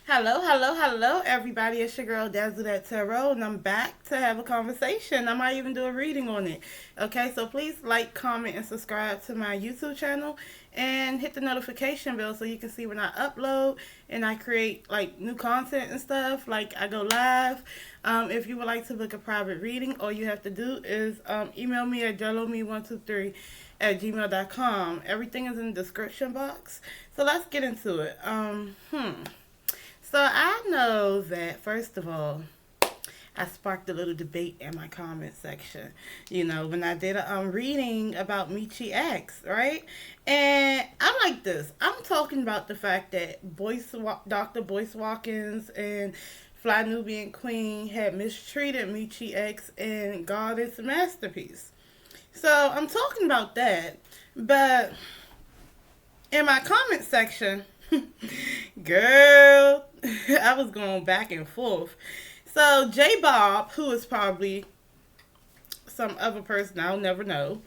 Hello, everybody. It's your girl, dazzledattarot, and I'm back to have a conversation. I might even do a reading on it. Okay, so please like, comment, and subscribe to my YouTube channel, and hit the notification bell so you can see when I upload and I create like new content and stuff. Like I go live. If you would like to book a private reading, all you have to do is email me at jellome123 at gmail.com. Everything is in the description box. So let's get into it. So I know that first of all, I sparked a little debate in my comment section. When I did a reading about Mechee X, right? And I'm like this. I'm talking about the fact that Dr. Boyce Watkins and Fly Nubian Queen had mistreated Mechee X and Goddess Masterpiece. So I'm talking about that, but in my comment section, girl, I was going back and forth. So J Bob, who is probably some other person I'll never know,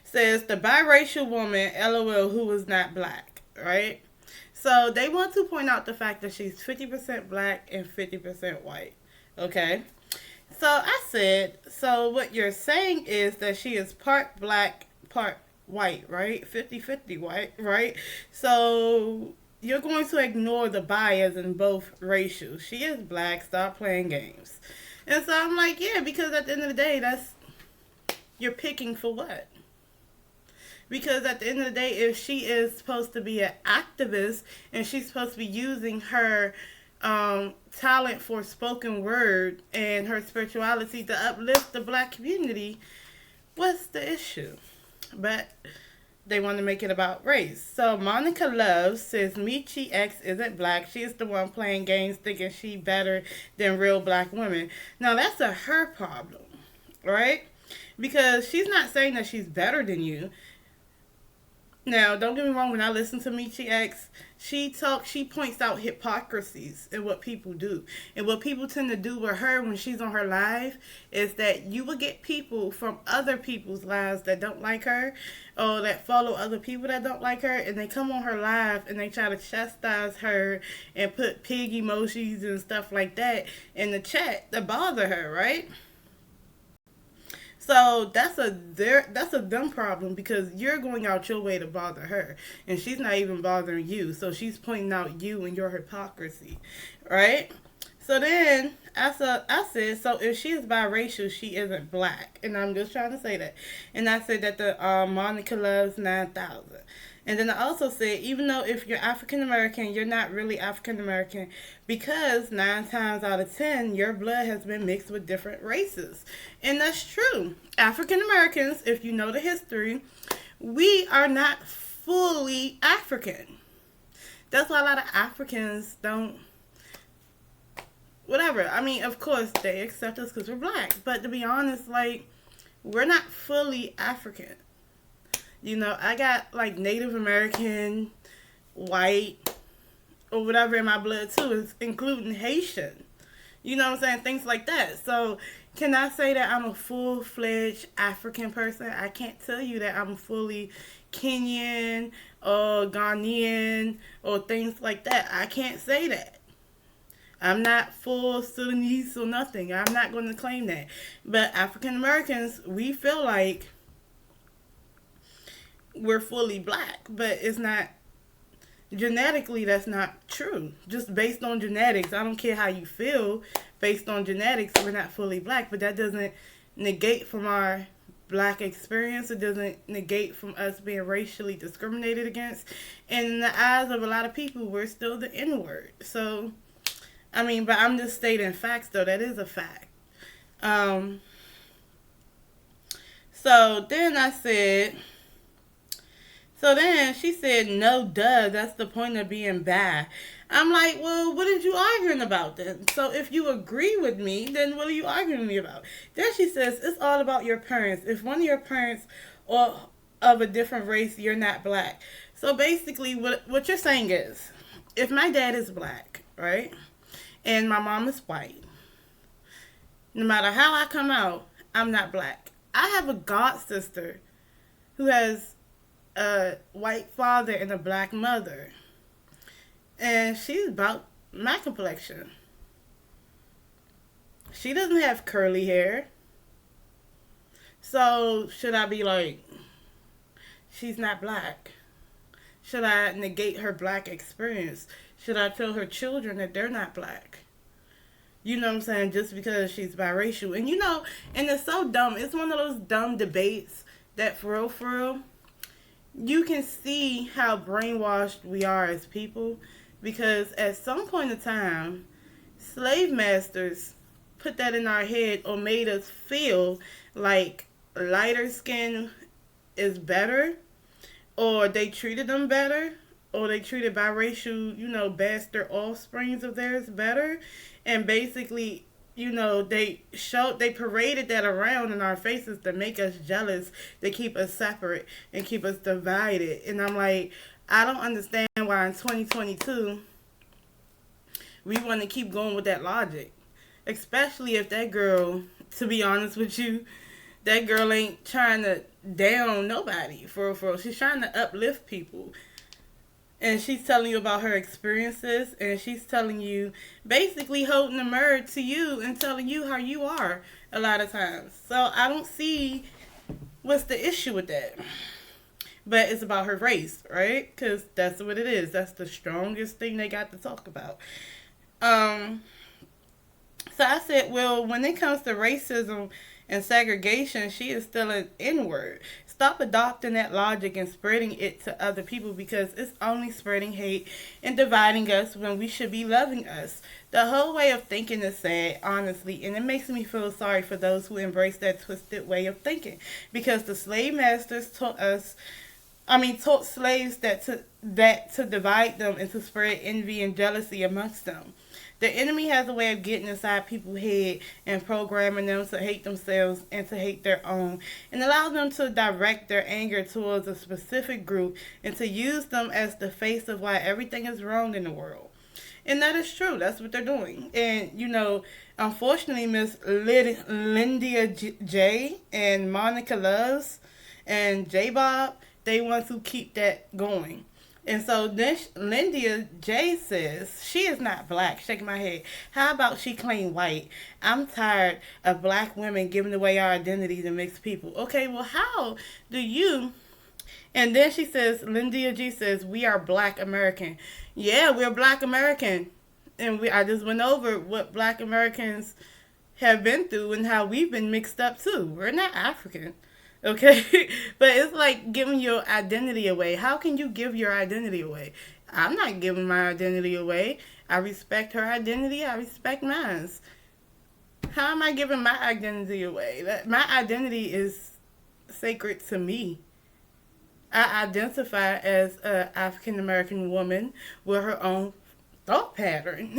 says the biracial woman, LOL, who is not black, right? So they want to point out the fact that she's 50% black and 50% white. Okay? So I said, so what you're saying is that she is part black, part white, right? 50-50 white, right? So you're going to ignore the bias in both racial. She is black, stop playing games. And so I'm like, yeah, because at the end of the day, you're picking for what? Because at the end of the day, if she is supposed to be an activist and she's supposed to be using her talent for spoken word and her spirituality to uplift the black community, what's the issue? But they want to make it about race. So Monica Love says Mechee X isn't black. She's the one playing games thinking she better than real black women. Now that's her problem, right? Because she's not saying that she's better than you. Now, don't get me wrong, when I listen to Mechee X, she points out hypocrisies in what people do. And what people tend to do with her when she's on her live is that you will get people from other people's lives that don't like her or that follow other people that don't like her, and they come on her live and they try to chastise her and put pig emojis and stuff like that in the chat that bother her, right? So that's a dumb problem because you're going out your way to bother her, and she's not even bothering you. So she's pointing out you and your hypocrisy, right? So then I said, so if she is biracial, she isn't black, and I'm just trying to say that. And I said that the Monica loves 9,000. And then I also said, even though if you're African American, you're not really African American because 9 times out of 10, your blood has been mixed with different races. And that's true. African Americans, if you know the history, we are not fully African. That's why a lot of Africans don't, whatever. I mean, of course, they accept us because we're black. But to be honest, like, we're not fully African. I got like Native American, white, or whatever in my blood too, including Haitian. You know what I'm saying? Things like that. So, can I say that I'm a full-fledged African person? I can't tell you that I'm fully Kenyan or Ghanaian or things like that. I can't say that. I'm not full Sudanese or nothing. I'm not going to claim that. But African Americans, we feel like we're fully black, but it's not genetically. That's not true. Just based on genetics, I don't care how you feel. Based on genetics, we're not fully black, but that doesn't negate from our black experience. It doesn't negate from us being racially discriminated against. And in the eyes of a lot of people, we're still the N-word. So, I mean, but I'm just stating facts, though. That is a fact. So then I said, so then she said, no, duh, that's the point of being bad. I'm like, well, what are you arguing about then? So if you agree with me, then what are you arguing with me about? Then she says, it's all about your parents. If one of your parents are of a different race, you're not black. So basically, what you're saying is, if my dad is black, right, and my mom is white, no matter how I come out, I'm not black. I have a god sister who has a white father and a black mother. And she's about my complexion. She doesn't have curly hair. So should I be like, she's not black? Should I negate her black experience? Should I tell her children that they're not black? You know what I'm saying? Just because she's biracial. And and it's so dumb. It's one of those dumb debates that for real, you can see how brainwashed we are as people. Because at some point in time, slave masters put that in our head or made us feel like lighter skin is better, or they treated them better, or they treated biracial, bastard offsprings of theirs better. And basically, they paraded that around in our faces to make us jealous, to keep us separate and keep us divided. And I'm like, I don't understand why in 2022 we want to keep going with that logic. Especially if that girl, to be honest with you, that girl ain't trying to down nobody. For real. She's trying to uplift people. And she's telling you about her experiences, and she's telling you, basically holding the mirror to you and telling you how you are a lot of times. So I don't see what's the issue with that. But it's about her race, right? Because that's what it is. That's the strongest thing they got to talk about. So I said, well, when it comes to racism and segregation, she is still an N-word. Stop adopting that logic and spreading it to other people, because it's only spreading hate and dividing us when we should be loving us. The whole way of thinking is sad, honestly, and it makes me feel sorry for those who embrace that twisted way of thinking, because the slave masters taught slaves that to divide them and to spread envy and jealousy amongst them. The enemy has a way of getting inside people's head and programming them to hate themselves and to hate their own, and allow them to direct their anger towards a specific group and to use them as the face of why everything is wrong in the world. And that is true. That's what they're doing. And, unfortunately, Miss Lindia J and Monica Loves and J Bob, they want to keep that going. And so this Lindia J says she is not black. Shaking my head. How about she claim white? I'm tired of black women giving away our identity to mixed people. Okay, well, how do you? And then she says, Lindia G says, we are black American. Yeah, we're black American. And I just went over what black Americans have been through and how we've been mixed up too. We're not African. Okay? But it's like giving your identity away. How can you give your identity away? I'm not giving my identity away. I respect her identity. I respect mine. How am I giving my identity away? My identity is sacred to me. I identify as an African American woman with her own thought pattern.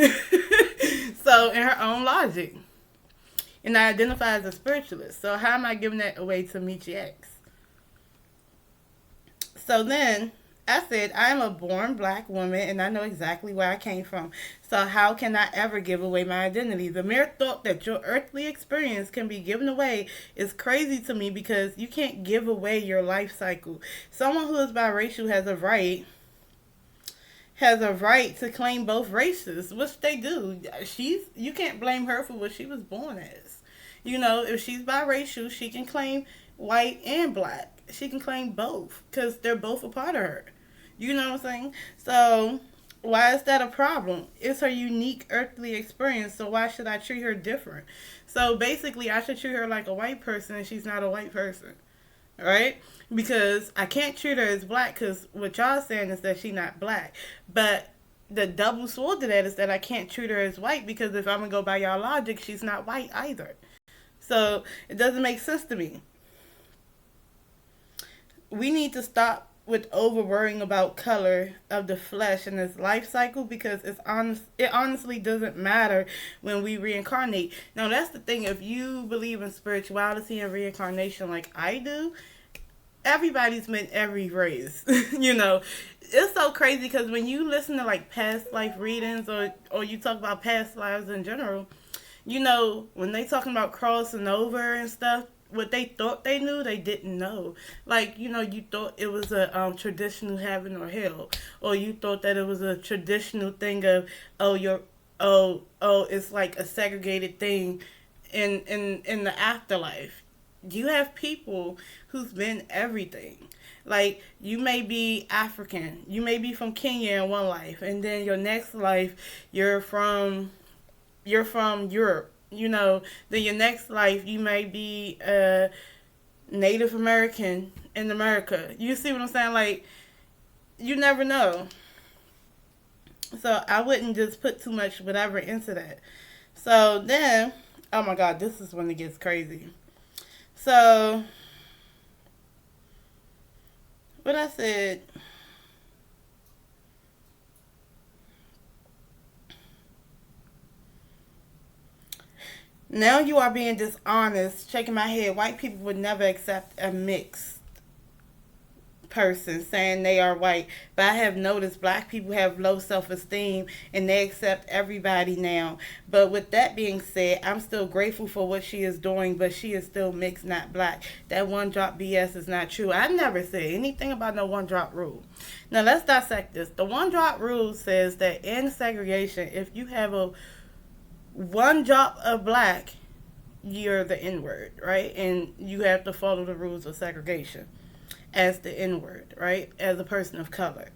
So, in her own logic. And I identify as a spiritualist. So how am I giving that away to Mechee X? So then I said, I am a born black woman and I know exactly where I came from. So how can I ever give away my identity? The mere thought that your earthly experience can be given away is crazy to me, because you can't give away your life cycle. Someone who is biracial has a right to claim both races, which they do. You can't blame her for what she was born as. If she's biracial, she can claim white and black. She can claim both, because they're both a part of her. You know what I'm saying? So why is that a problem? It's her unique earthly experience, so why should I treat her different? So basically, I should treat her like a white person, and she's not a white person. Right? Because I can't treat her as black, because what y'all saying is that she's not black. But the double sword to that is that I can't treat her as white, because if I'm going to go by y'all logic, she's not white either. So it doesn't make sense to me. We need to stop with over worrying about color of the flesh in this life cycle, because it honestly doesn't matter when we reincarnate. Now that's the thing. If you believe in spirituality and reincarnation like I do, everybody's meant every race. It's so crazy, because when you listen to like past life readings or you talk about past lives in general, when they talking about crossing over and stuff, what they thought they knew, they didn't know. Like, you thought it was a traditional heaven or hell, or you thought that it was a traditional thing of, oh, it's like a segregated thing in the afterlife. You have people who's been everything. Like, you may be African, you may be from Kenya in one life, and then your next life you're from Europe. Then your next life you may be Native American in America. You see what I'm saying? Like, you never know. So I wouldn't just put too much whatever into that. So then, oh my God, this is when it gets crazy. So what I said, now you are being dishonest. Shaking my head. White people would never accept a mixed person saying they are white. But I have noticed black people have low self-esteem and they accept everybody now. But with that being said, I'm still grateful for what she is doing, but she is still mixed, not black. That one drop BS is not true. I never said anything about no one drop rule. Now let's dissect this. The one drop rule says that in segregation, if you have a one drop of black, you're the N-word, right? And you have to follow the rules of segregation as the N-word, right? As a person of color.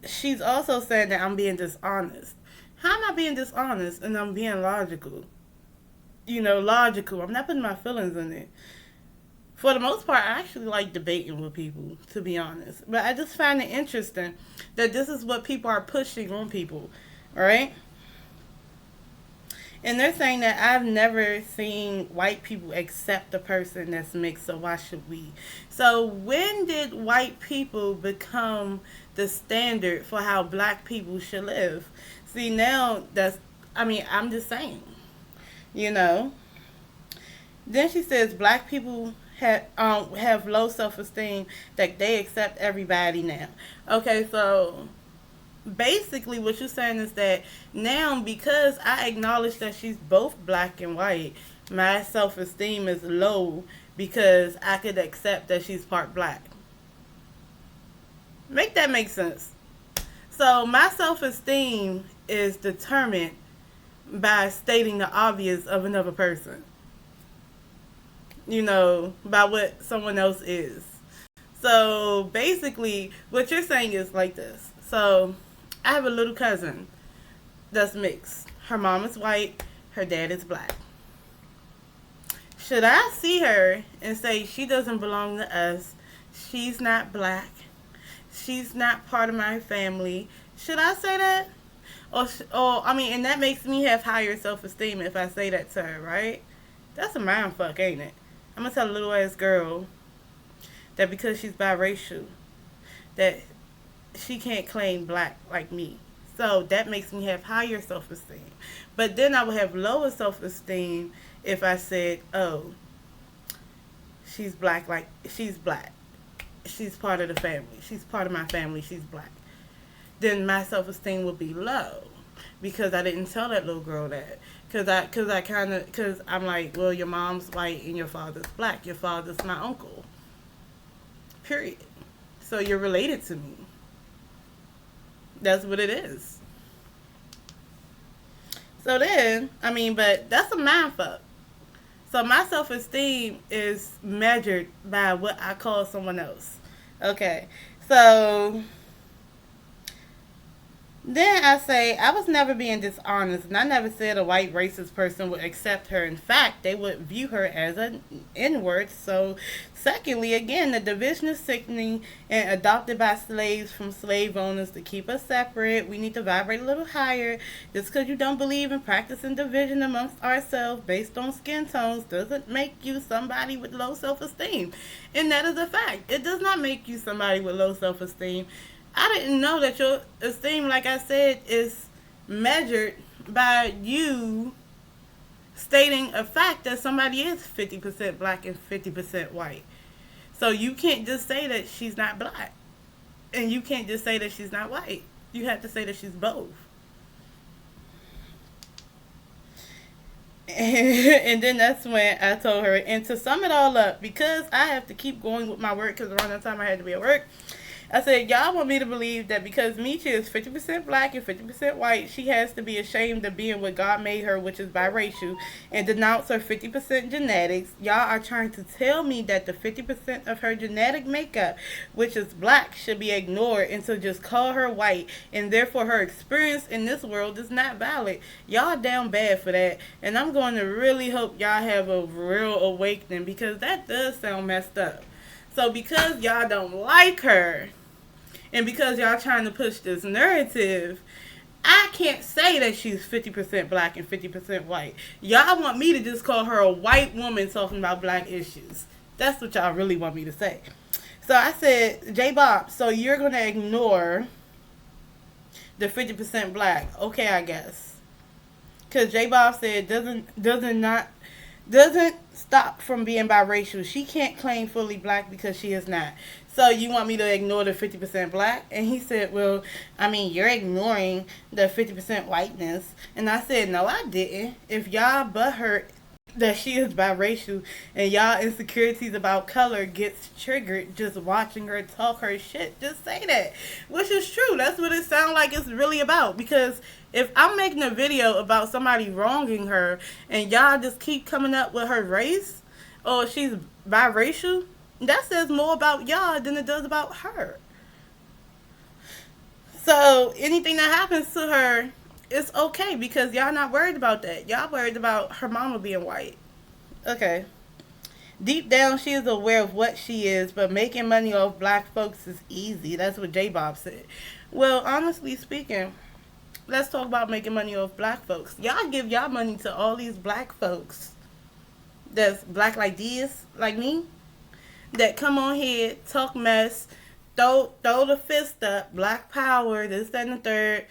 She's also saying that I'm being dishonest. How am I being dishonest? And I'm being logical. Logical. I'm not putting my feelings in it. For the most part, I actually like debating with people, to be honest. But I just find it interesting that this is what people are pushing on people, right? And they're saying that I've never seen white people accept a person that's mixed, so why should we? So when did white people become the standard for how black people should live? See, now I'm just saying, you know. Then she says black people have low self-esteem, that they accept everybody now. Okay, so basically what you're saying is that now, because I acknowledge that she's both black and white, my self-esteem is low because I could accept that she's part black. Make that make sense. So my self-esteem is determined by stating the obvious of another person, by what someone else is. So basically what you're saying is like this. So I have a little cousin that's mixed. Her mom is white, her dad is black. Should I see her and say she doesn't belong to us, she's not black, she's not part of my family? Should I say that? And that makes me have higher self-esteem if I say that to her, right? That's a mind fuck, ain't it? I'm gonna tell a little ass girl that because she's biracial, that she can't claim black like me. So that makes me have higher self-esteem. But then I would have lower self-esteem if I said, oh, she's black, like she's black. She's part of the family. She's part of my family. She's black. Then my self-esteem would be low because I didn't tell that little girl that. Because I'm like, well, your mom's white and your father's black. Your father's my uncle. Period. So you're related to me. That's what it is. So then, but that's a mind fuck. So my self-esteem is measured by what I call someone else. Okay. So then I say, I was never being dishonest, and I never said a white racist person would accept her. In fact, they would view her as an N-word. So, secondly, again, the division is sickening and adopted by slaves from slave owners to keep us separate. We need to vibrate a little higher. Just because you don't believe in practicing division amongst ourselves based on skin tones doesn't make you somebody with low self-esteem. And that is a fact. It does not make you somebody with low self-esteem. I didn't know that your esteem, like I said, is measured by you stating a fact that somebody is 50% black and 50% white. So you can't just say that she's not black. And you can't just say that she's not white. You have to say that she's both. And then that's when I told her, and to sum it all up, because I have to keep going with my work, because around that time I had to be at work, I said, y'all want me to believe that because Mechee is 50% black and 50% white, she has to be ashamed of being what God made her, which is biracial, and denounce her 50% genetics. Y'all are trying to tell me that the 50% of her genetic makeup, which is black, should be ignored and to just call her white, and therefore her experience in this world is not valid. Y'all down bad for that, and I'm going to really hope y'all have a real awakening, because that does sound messed up. So because y'all don't like her, and because y'all trying to push this narrative, I can't say that she's 50% black and 50% white. Y'all want me to just call her a white woman talking about black issues. That's what y'all really want me to say. So I said, J Bob, so you're going to ignore the 50% black. Okay, I guess. Because J Bob said doesn't stop from being biracial. She can't claim fully black because she is not. So you want me to ignore the 50% black? And he said, well, I mean, you're ignoring the 50% whiteness. And I said, no, I didn't. If y'all butthurt that she is biracial and y'all insecurities about color gets triggered just watching her talk her shit, just say that. Which is true. That's what it sounds like it's really about. Because if I'm making a video about somebody wronging her and y'all just keep coming up with her race or she's biracial, that says more about y'all than it does about her. So anything that happens to her, it's okay because y'all not worried about that. Y'all worried about her mama being white. Okay. Deep down, she is aware of what she is, but making money off black folks is easy. That's what J Bob said. Well, honestly speaking, let's talk about making money off black folks. Y'all give y'all money to all these black folks that's black like this, like me, that come on here, talk mess, throw the fist up, black power, this, that, and the third,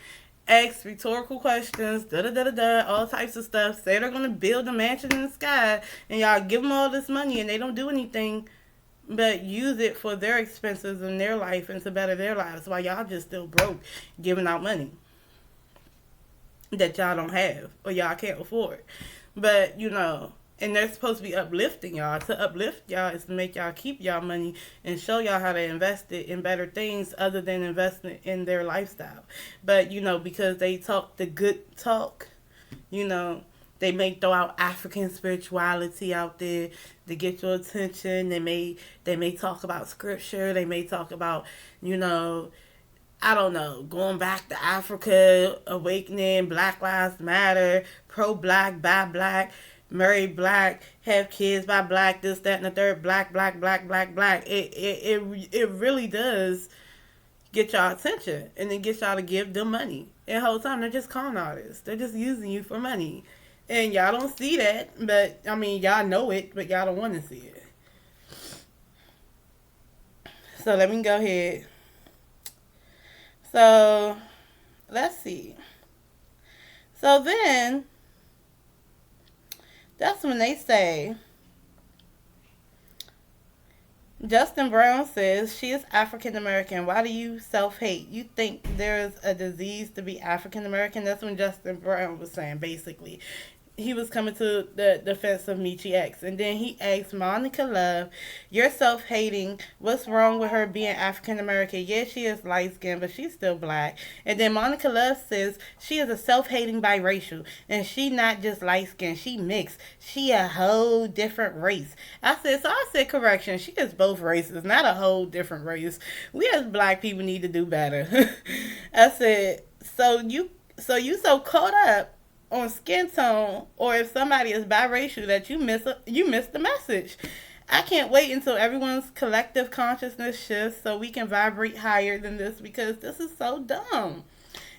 ask rhetorical questions, all types of stuff, say they're going to build a mansion in the sky, and y'all give them all this money and they don't do anything but use it for their expenses in their life and to better their lives while y'all just still broke giving out money that y'all don't have or y'all can't afford. But, you know, and they're supposed to be uplifting y'all. To uplift y'all is to make y'all keep y'all money and show y'all how to invest it in better things other than investing in their lifestyle. But, you know, because they talk the good talk, you know, they may throw out African spirituality out there to get your attention. They may talk about scripture. They may talk about, you know, I don't know, going back to Africa, awakening, Black Lives Matter, pro-black, buy black, marry black, have kids by black, this, that, and the third, black. It really does get y'all attention, and it gets y'all to give them money. And the whole time, they're just con artists. They're just using you for money. And y'all don't see that, but, I mean, y'all know it, but y'all don't want to see it. So, let me go ahead. So, let's see. So, then, that's when they say, Justin Brown says, she is African American. Why do you self-hate? You think there's a disease to be African American? That's when Justin Brown was saying, basically. He was coming to the defense of Mechee X. And then he asked Monica Love, you're self-hating. What's wrong with her being African-American? Yeah, she is light-skinned, but she's still black. And then Monica Love says she is a self-hating biracial. And she not just light-skinned. She mixed. She a whole different race. I said, correction. She is both races, not a whole different race. We as black people need to do better. I said, so you so caught up on skin tone, or if somebody is biracial, that you miss the message. I can't wait until everyone's collective consciousness shifts so we can vibrate higher than this, because this is so dumb.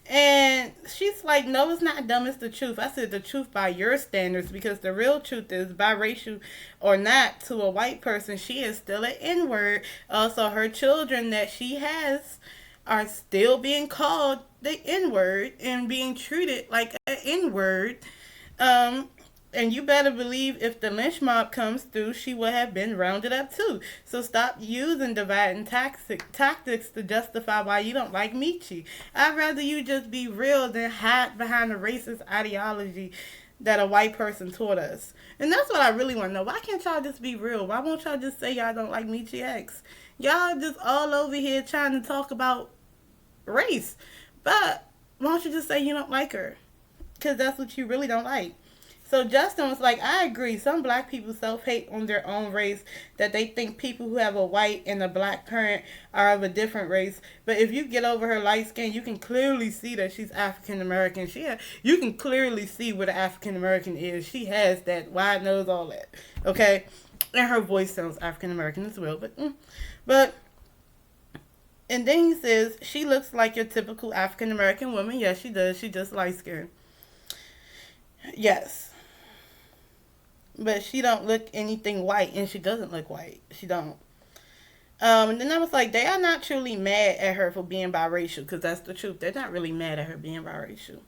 And she's like, no, it's not dumb, it's the truth. I said, the truth by your standards, because the real truth is, biracial or not, to a white person, she is still an N-word. Also, her children that she has are still being called the N-word and being treated like an N-word. And you better believe if the lynch mob comes through, she will have been rounded up too. So stop using dividing tactics to justify why you don't like Mechee. I'd rather you just be real than hide behind a racist ideology that a white person taught us. And that's what I really want to know. Why can't y'all just be real? Why won't y'all just say y'all don't like Mechee X? Y'all just all over here trying to talk about race. But why don't you just say you don't like her? Because that's what you really don't like. So Justin was like, I agree. Some black people self-hate on their own race, that they think people who have a white and a black parent are of a different race. But if you get over her light skin, you can clearly see that she's African American. You can clearly see what an African American is. She has that wide nose, all that. Okay? And her voice sounds African American as well. But and then he says, she looks like your typical African American woman. Yes, she does. She just light skinned. Yes. But she don't look anything white, and she doesn't look white. She don't. And then I was like, they are not truly mad at her for being biracial, because that's the truth. They're not really mad at her being biracial.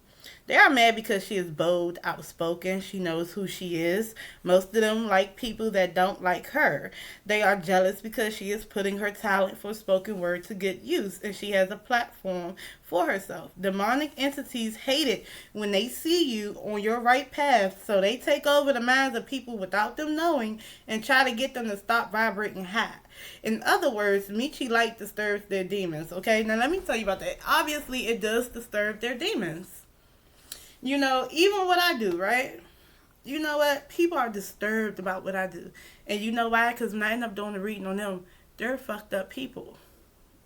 They are mad because she is bold, outspoken. She knows who she is. Most of them like people that don't like her. They are jealous because she is putting her talent for spoken word to good use, and she has a platform for herself. Demonic entities hate it when they see you on your right path, so they take over the minds of people without them knowing and try to get them to stop vibrating high. In other words, Mechee light disturbs their demons. Okay, now let me tell you about that. Obviously, it does disturb their demons. You know, even what I do, right? You know what? People are disturbed about what I do. And you know why? Because when I end up doing the reading on them, they're fucked up people.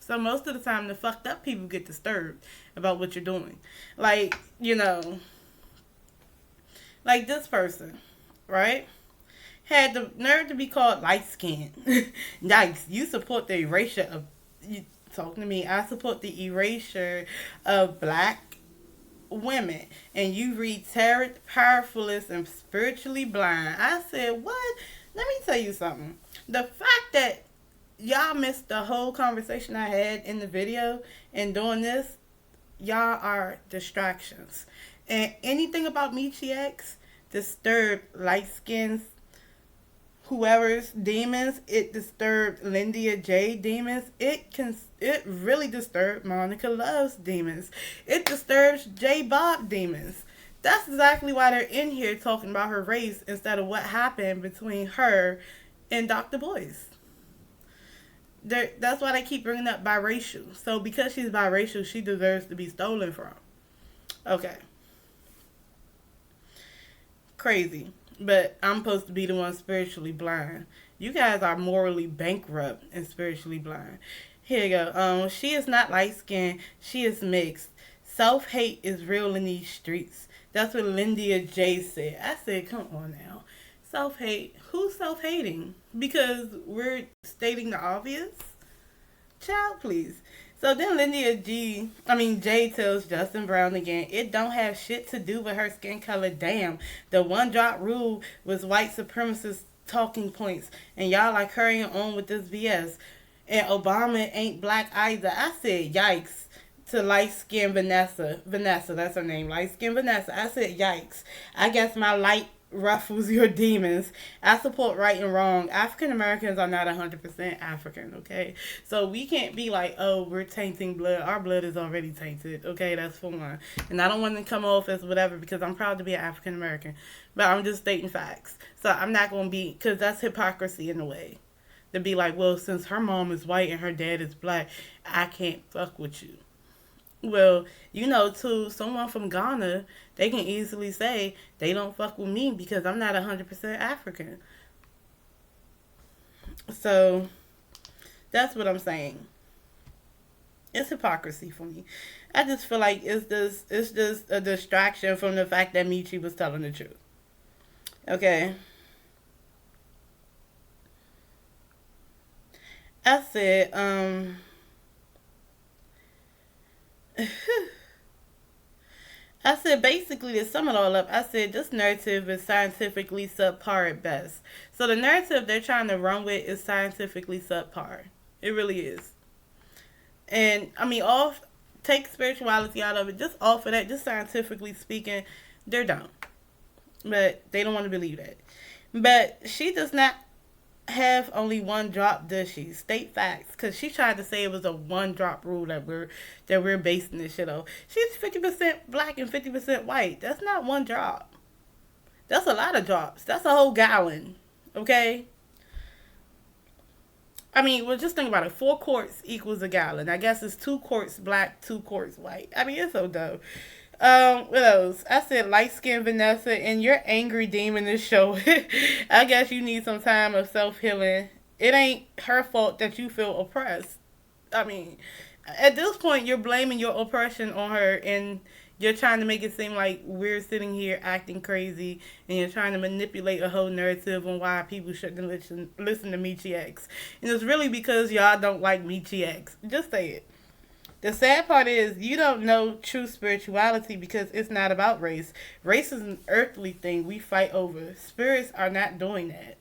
So most of the time, the fucked up people get disturbed about what you're doing. Like, you know, like this person, right? Had the nerve to be called light skinned. Yikes, you support the erasure of, you talking to me, I support the erasure of black women, and you read tarot, powerfulness, and spiritually blind. I said, what? Let me tell you something. The fact that y'all missed the whole conversation I had in the video and doing this, y'all are distractions. And anything about Mechee X disturbed light skins, whoever's demons. It disturbed Lindia J demons. It really disturbed Monica Love's demons. It disturbs J Bob demons. That's exactly why they're in here talking about her race instead of what happened between her and Dr. Boyce. That's why they keep bringing up biracial. So because she's biracial, she deserves to be stolen from. Okay. Crazy. But I'm supposed to be the one spiritually blind. You guys are morally bankrupt and spiritually blind. Here you go. She is not light skinned. She is mixed. Self-hate is real in these streets. That's what Lindia J said. I said, come on now. Self-hate. Who's self-hating? Because we're stating the obvious? Child, please. So then Jay tells Justin Brown again, it don't have shit to do with her skin color. Damn. The one drop rule was white supremacist talking points. And y'all are carrying on with this BS. And Obama ain't black either. I said, yikes. To light-skinned Vanessa. Vanessa, that's her name. Light-skinned Vanessa. I said, yikes. I guess my light ruffles your demons. I support right and wrong. African Americans are not 100% African, okay? So we can't be like, oh, we're tainting blood. Our blood is already tainted, okay? That's for one. And I don't want to come off as whatever because I'm proud to be an African American. But I'm just stating facts. So I'm not going to be, because that's hypocrisy in a way. To be like, well, since her mom is white and her dad is black, I can't fuck with you. Well, you know, to someone from Ghana, they can easily say they don't fuck with me because I'm not 100% African. So, that's what I'm saying. It's hypocrisy for me. I just feel like it's just a distraction from the fact that Mechee was telling the truth. Okay. I said, I said, basically, to sum it all up, I said, this narrative is scientifically subpar at best. So the narrative they're trying to run with is scientifically subpar. It really is. And, I mean, take spirituality out of it. Just off of that, just scientifically speaking, they're dumb. But they don't want to believe that. But she does not have only one drop, does she? State facts, because she tried to say it was a one drop rule that we're basing this shit on. She's 50% black and 50% white. That's not one drop. That's a lot of drops. That's a whole gallon. Okay? I mean, well, just think about it. 4 quarts equals a gallon. I guess it's 2 quarts black, 2 quarts white. I mean, it's so dope. What else? I said light skinned Vanessa, and your angry demon is showing. I guess you need some time of self healing. It ain't her fault that you feel oppressed. I mean, at this point, you're blaming your oppression on her, and you're trying to make it seem like we're sitting here acting crazy, and you're trying to manipulate a whole narrative on why people shouldn't listen to Mechee X. And it's really because y'all don't like Mechee X. Just say it. The sad part is you don't know true spirituality because it's not about race. Race is an earthly thing we fight over. Spirits are not doing that.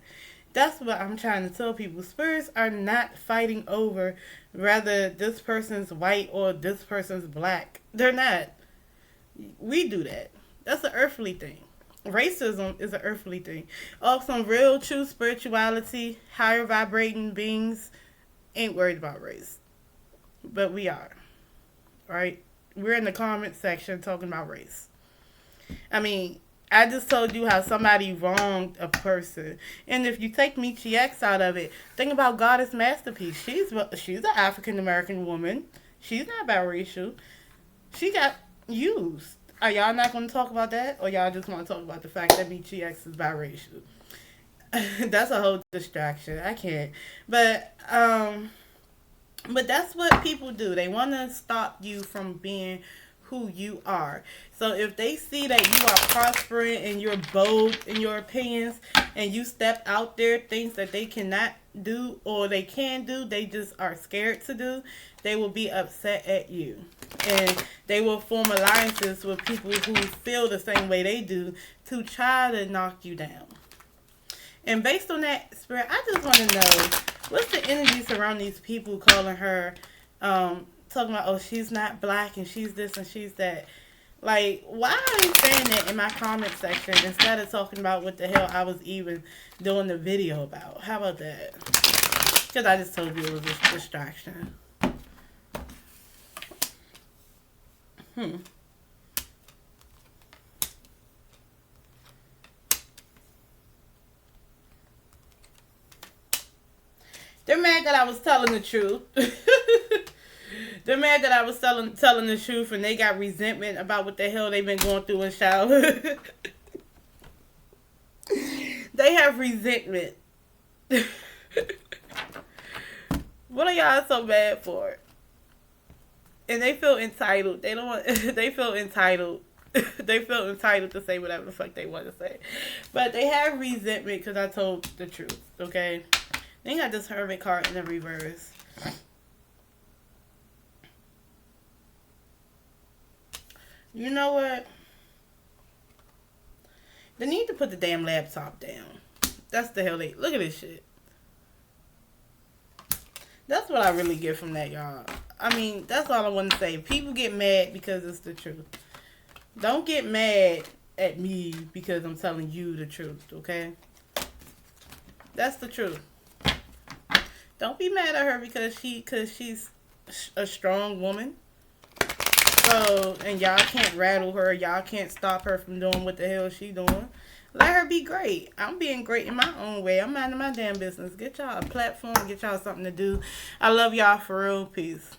That's what I'm trying to tell people. Spirits are not fighting over whether this person's white or this person's black. They're not. We do that. That's an earthly thing. Racism is an earthly thing. Some real true spirituality, higher vibrating beings ain't worried about race. But we are. Right? We're in the comment section talking about race. I mean, I just told you how somebody wronged a person. And if you take Mechee X out of it, think about Goddess Masterpiece. She's an African American woman. She's not biracial. She got used. Are y'all not going to talk about that? Or y'all just want to talk about the fact that Mechee X is biracial? That's a whole distraction. I can't. But that's what people do. They want to stop you from being who you are. So if they see that you are prospering and you're bold in your opinions and you step out there, things that they cannot do or they can do, they just are scared to do, they will be upset at you. And they will form alliances with people who feel the same way they do to try to knock you down. And based on that, Spirit, I just want to know, what's the energy surrounding these people calling her, talking about, oh, she's not black and she's this and she's that. Like, why are they saying that in my comment section instead of talking about what the hell I was even doing the video about? How about that? Because I just told you it was a distraction. They're mad that I was telling the truth. They're mad that I was telling the truth, and they got resentment about what the hell they've been going through in childhood. They have resentment. What are y'all so bad for? And they feel entitled. They don't want. They feel entitled. They feel entitled to say whatever the fuck they want to say. But they have resentment because I told the truth. Okay. They got this Hermit card in the reverse. You know what? They need to put the damn laptop down. That's the hell they... Look at this shit. That's what I really get from that, y'all. I mean, that's all I want to say. People get mad because it's the truth. Don't get mad at me because I'm telling you the truth, okay? That's the truth. Don't be mad at her because she's a strong woman. So, and y'all can't rattle her. Y'all can't stop her from doing what the hell she doing. Let her be great. I'm being great in my own way. I'm minding my damn business. Get y'all a platform. Get y'all something to do. I love y'all for real. Peace.